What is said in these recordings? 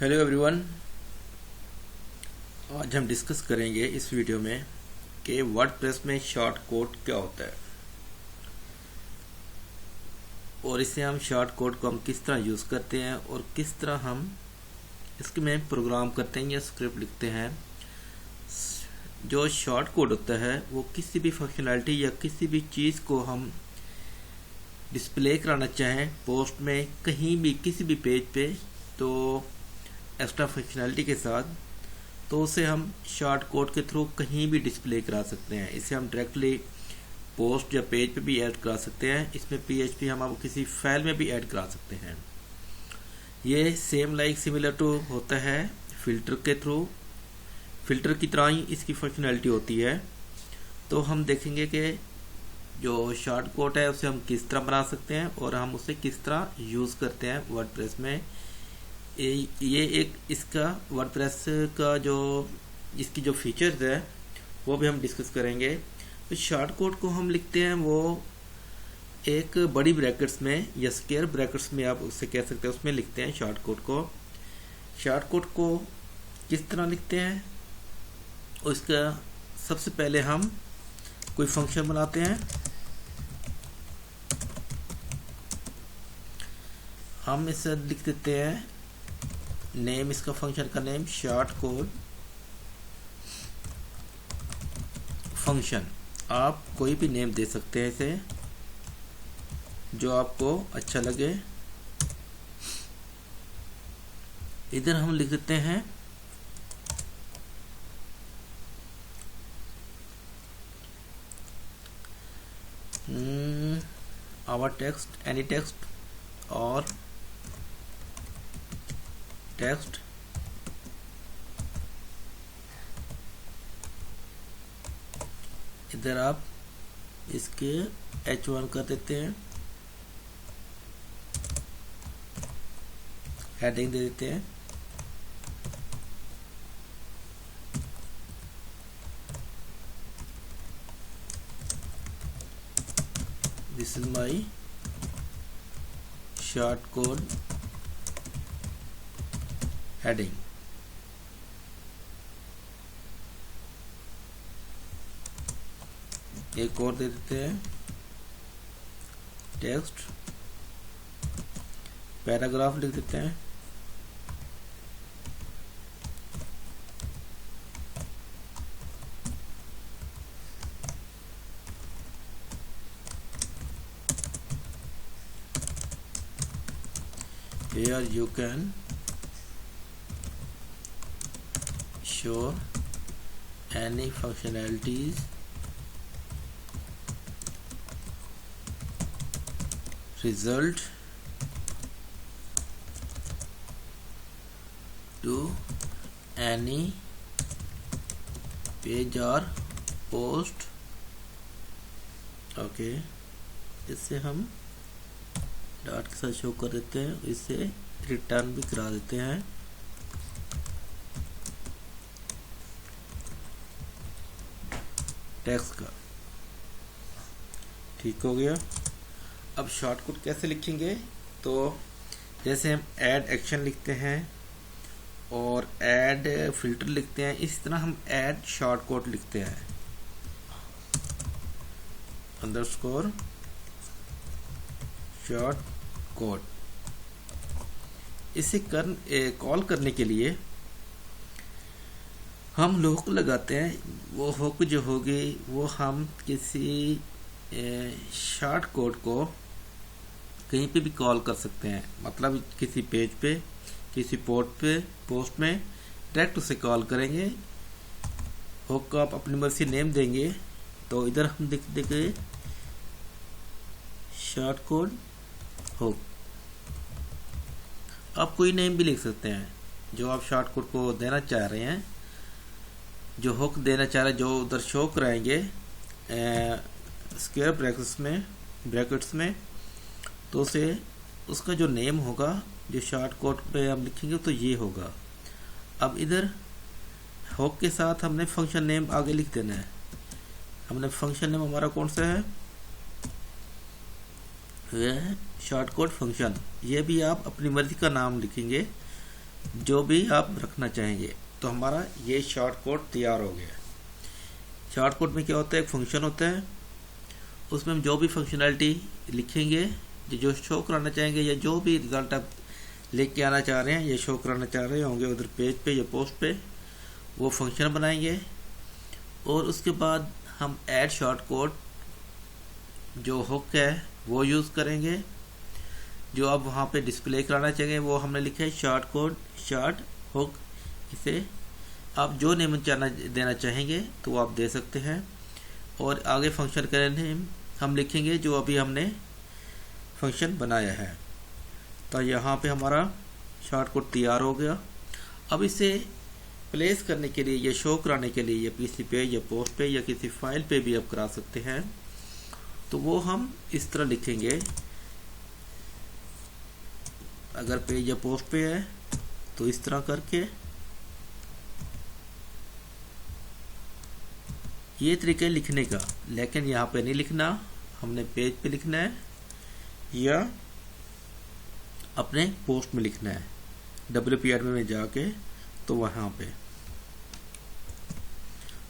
Hello everyone. आज हम discuss करेंगे इस वीडियो में कि वर्डप्रेस में शॉर्ट कोड क्या होता है और इसे हम शॉर्ट कोड को हम किस तरह यूज़ करते हैं और किस तरह हम इसके में प्रोग्राम करते हैं या स्क्रिप्ट लिखते हैं। जो शॉर्ट कोड होता है वो किसी भी फंक्शनैलिटी या किसी भी चीज़ को हम डिस्प्ले कराना चाहें पोस्ट में कहीं भी किसी भी पेज पे तो एक्स्ट्रा फंक्शनैलिटी के साथ, तो उसे हम शॉर्ट कोड के थ्रू कहीं भी डिस्प्ले करा सकते हैं। इसे हम डायरेक्टली पोस्ट या पेज पे भी ऐड करा सकते हैं। इसमें PHP हम आपको किसी फाइल में भी ऐड करा सकते हैं। ये सिमिलर टू होता है फिल्टर के थ्रू। फिल्टर की तरह ही इसकी फंक्शनैलिटी होती है। तो हम देखेंगे कि जो शॉर्ट कोड है उसे हम किस तरह बना सकते हैं और हम उसे किस तरह यूज़ करते हैं वर्डप्रेस में। ये एक इसका वर्डप्रेस का जो इसकी जो फीचर्स है वो भी हम डिस्कस करेंगे। तो शॉर्ट कोड को हम लिखते हैं वो एक बड़ी ब्रैकेट्स में या स्क्वायर ब्रैकेट्स में आप उससे कह सकते हैं, उसमें लिखते हैं शॉर्ट कोड को। शॉर्ट कोड को किस तरह लिखते हैं उसका सबसे पहले हम कोई फंक्शन बनाते हैं। हम इसे लिख देते हैं नेम, इसका फंक्शन का नेम शॉर्ट कोड फंक्शन। आप कोई भी नेम दे सकते हैं इसे जो आपको अच्छा लगे। इधर हम लिख देते हैं आवर टेक्स्ट, एनी टेक्स्ट और टेक्स्ट। इधर आप इसके H1 कर देते हैं, हेडिंग दे देते हैं। This is my short code heading. एक और दे देते हैं टेक्स्ट, पैराग्राफ लिख देते हैं। Here you can show any functionalities result to any page or post। Okay, इससे हम डॉट के साथ शो कर देते हैं, इससे रिटर्न भी करा देते हैं। टेक्स्ट का ठीक हो गया। अब शॉर्टकट कैसे लिखेंगे, तो जैसे हम ऐड एक्शन लिखते हैं और ऐड फिल्टर लिखते हैं, इस तरह हम ऐड शॉर्टकट लिखते हैं। Underscore short code. इसे कॉल करने के लिए हम हुक लगाते हैं। वो हुक जो होगी वो हम किसी शॉर्ट कोड को कहीं पे भी कॉल कर सकते हैं। मतलब किसी पेज पे, किसी पोस्ट में डायरेक्ट उसे कॉल करेंगे। हुक को आप अपनी मर्जी नेम देंगे। तो इधर हम देख देंगे शॉर्ट कोड हुक। आप कोई नेम भी लिख सकते हैं जो आप शॉर्ट कोड को देना चाह रहे हैं, जो हुक देना चाह रहे हैं, जो उधर शो कराएंगे स्क्वायर ब्रैकेट्स में। तो उसे उसका जो नेम होगा जो शॉर्ट कोड पे हम लिखेंगे तो ये होगा। अब इधर हुक के साथ हमने फंक्शन नेम आगे लिख देना है। हमने फंक्शन नेम हमारा कौन सा है, वह है शॉर्टकट फंक्शन। ये भी आप अपनी मर्जी का नाम लिखेंगे। जो भी आप रखना चाहेंगे। तो हमारा ये शॉर्ट कोड तैयार हो गया। शॉर्ट कोड में क्या होता है, एक फंक्शन होता है, उसमें हम जो भी फंक्शनैलिटी लिखेंगे, जो शो कराना चाहेंगे या जो भी रिजल्ट आप लेके आना चाह रहे हैं या शो कराना चाह रहे होंगे उधर पेज पे या पोस्ट पे, वो फंक्शन बनाएंगे। और उसके बाद हम ऐड शॉर्ट कोड जो हुक है वो यूज़ करेंगे। जो आप वहाँ पे डिस्प्ले कराना चाहेंगे वो हमने लिखा है शॉर्ट कोड शॉर्ट हुक। इसे आप जो नेम देना चाहेंगे तो वो आप दे सकते हैं। और आगे फंक्शन का नेम हम लिखेंगे जो अभी हमने फंक्शन बनाया है। तो यहाँ पे हमारा शॉर्ट कोड तैयार हो गया। अब इसे प्लेस करने के लिए या शो कराने के लिए या पीसी पे या पोस्ट पे या किसी फाइल पे भी आप करा सकते हैं। तो वो हम इस तरह लिखेंगे। अगर पेज या पोस्ट पे है तो इस तरह करके, ये तरीका है लिखने का। लेकिन यहाँ पे नहीं लिखना, हमने पेज पे लिखना है या अपने पोस्ट में लिखना है WP एडमिन में जाके। तो वहाँ पे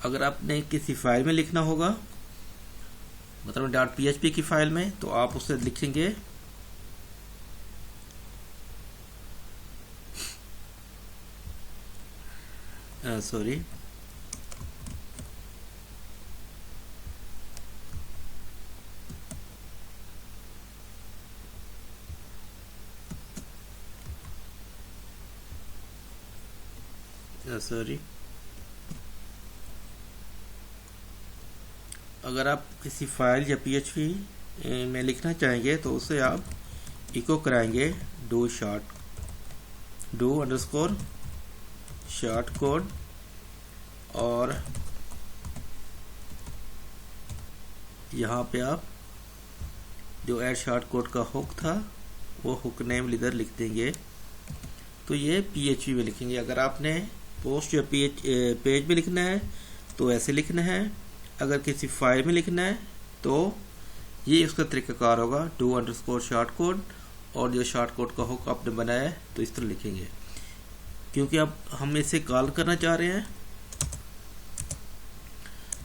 अगर आपने किसी फाइल में लिखना होगा, मतलब .php की फाइल में, तो आप उसे लिखेंगे सॉरी अगर आप किसी फाइल या PHP में लिखना चाहेंगे तो उसे आप इको कराएंगे डू अंडरस्कोर शॉर्ट कोड। और यहाँ पे आप जो ऐड शॉर्ट कोड का हुक था वो हुक नेम इधर लिख देंगे। तो ये PHP में लिखेंगे। अगर आपने पोस्ट या पेज में लिखना है तो ऐसे लिखना है। अगर किसी फाइल में लिखना है तो ये उसका तरीकाकार होगा डू अंडरस्कोर शॉर्ट कोड, और जो शॉर्ट कोड का हुक आपने बनाया है तो इस तरह लिखेंगे। क्योंकि अब हम इसे कॉल करना चाह रहे हैं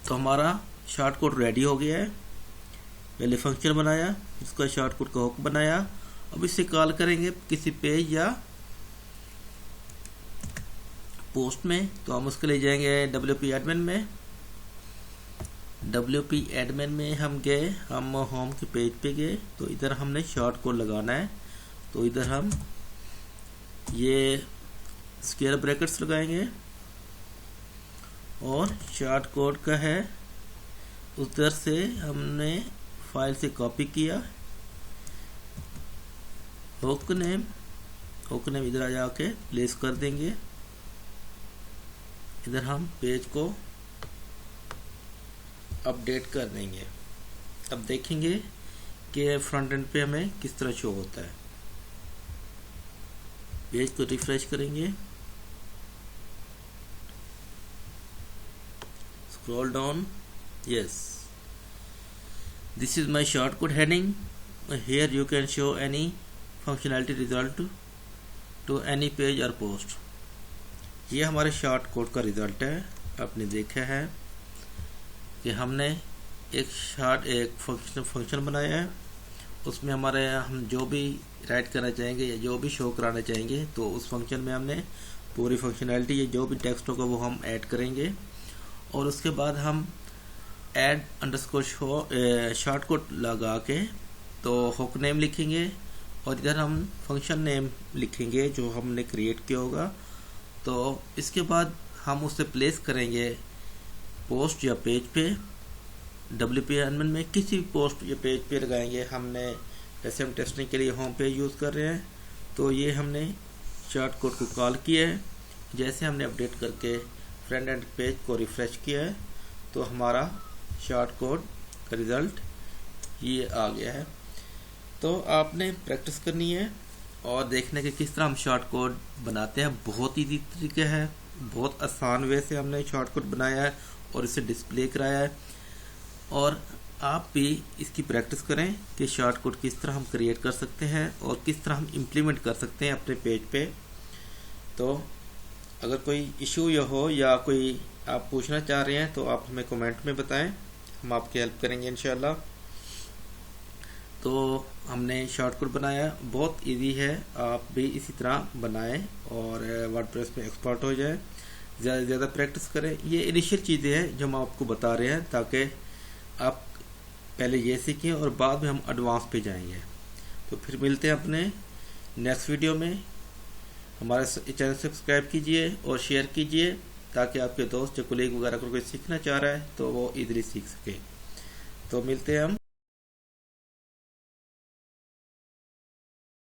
तो हमारा शॉर्ट कोड रेडी हो गया है। पहले फंक्शन बनाया, इसका शॉर्ट कोड का हुक बनाया। अब इसे कॉल करेंगे किसी पेज या पोस्ट में, तो हम उसके लिए जाएंगे WP एडमिन में। WP एडमिन में हम गए, हम होम के पेज पे गए, तो इधर हमने शॉर्ट कोड लगाना है। तो इधर हम ये स्क्वायर ब्रैकेट्स लगाएंगे और शॉर्ट कोड का है, उधर से हमने फाइल से कॉपी किया। हुक नेम इधर आ जाके प्लेस कर देंगे। इधर हम पेज को अपडेट कर देंगे। अब देखेंगे कि फ्रंट एंड पे हमें किस तरह शो होता है। पेज को रिफ्रेश करेंगे, scroll down, yes, this is my shortcode heading. Here you can show any functionality result to any page or post. ये हमारे शॉर्ट कोड का रिजल्ट है। आपने देखा है कि हमने एक फंक्शन बनाया है, उसमें हमारे हम जो भी राइट करना चाहेंगे या जो भी शो कराना चाहेंगे तो उस फंक्शन में हमने पूरी फंक्शनैलिटी या जो भी टेक्स्ट होगा वो हम ऐड करेंगे। और उसके बाद हम ऐड अंडरस्कोर शॉर्ट कोड लगा के तो हुक नेम लिखेंगे और इधर हम फंक्शन नेम लिखेंगे जो हमने क्रिएट किया होगा। तो इसके बाद हम उसे प्लेस करेंगे पोस्ट या पेज पे। WP एडमिन में किसी भी पोस्ट या पेज पे लगाएंगे। हमने जैसे हम टेस्टिंग के लिए होम पेज यूज़ कर रहे हैं, तो ये हमने शॉर्ट कोड को कॉल किया है। जैसे हमने अपडेट करके फ्रंट एंड पेज को रिफ्रेश किया है तो हमारा शॉर्ट कोड का रिज़ल्ट ये आ गया है। तो आपने प्रैक्टिस करनी है और देखने के किस तरह हम शॉर्ट कोड बनाते हैं। बहुत ईजी तरीका है, बहुत आसान वे से हमने शॉर्ट कोड बनाया है और इसे डिस्प्ले कराया है। और आप भी इसकी प्रैक्टिस करें कि शॉर्ट कोड किस तरह हम क्रिएट कर सकते हैं और किस तरह हम इम्प्लीमेंट कर सकते हैं अपने पेज पे तो अगर कोई इशू हो या कोई आप पूछना चाह रहे हैं तो आप हमें कमेंट में बताएं, हम आपकी हेल्प करेंगे इंशाल्लाह। तो हमने शॉर्टकट बनाया, बहुत इजी है, आप भी इसी तरह बनाएं और वर्डप्रेस में एक्सपर्ट हो जाए। ज़्यादा से ज़्यादा प्रैक्टिस करें। ये इनिशियल चीज़ें हैं जो हम आपको बता रहे हैं ताकि आप पहले ये सीखें और बाद में हम एडवांस पे जाएंगे। तो फिर मिलते हैं अपने नेक्स्ट वीडियो में। हमारे चैनल सब्सक्राइब कीजिए और शेयर कीजिए ताकि आपके दोस्त या कोलीग वगैरह को कोई सीखना चाह रहा है तो वो इजीली सीख सके। तो मिलते हैं हम